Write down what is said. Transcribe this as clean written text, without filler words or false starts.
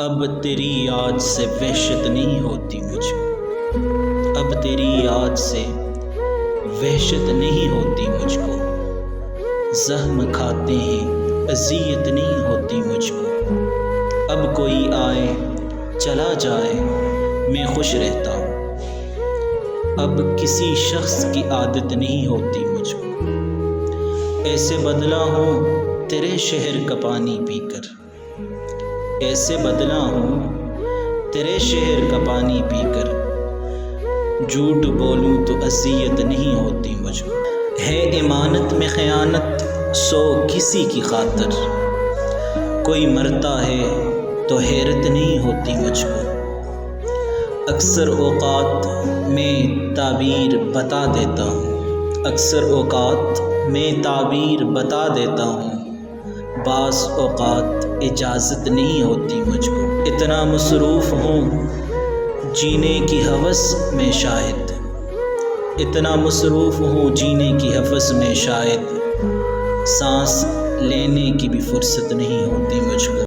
اب تیری یاد سے وحشت نہیں ہوتی مجھ کو، اب تیری یاد سے وحشت نہیں ہوتی مجھ کو، زخم کھاتے ہیں اذیت نہیں ہوتی مجھ کو، اب کوئی آئے چلا جائے میں خوش رہتا ہوں، اب کسی شخص کی عادت نہیں ہوتی مجھ کو، ایسے بدلا ہوں تیرے شہر کا پانی پی کر، ایسے بدلا ہوں تیرے شہر کا پانی پی کر، جھوٹ بولوں تو اذیت نہیں ہوتی مجھ کو، ہے امانت میں خیانت سو کسی کی خاطر، کوئی مرتا ہے تو حیرت نہیں ہوتی مجھ کو، اکثر اوقات میں تعبیر بتا دیتا ہوں، اکثر اوقات میں تعبیر بتا دیتا ہوں، بعض اوقات اجازت نہیں ہوتی مجھ کو، اتنا مصروف ہوں جینے کی ہوس میں شاید، اتنا مصروف ہوں جینے کی ہوس میں شاید، سانس لینے کی بھی فرصت نہیں ہوتی مجھ کو۔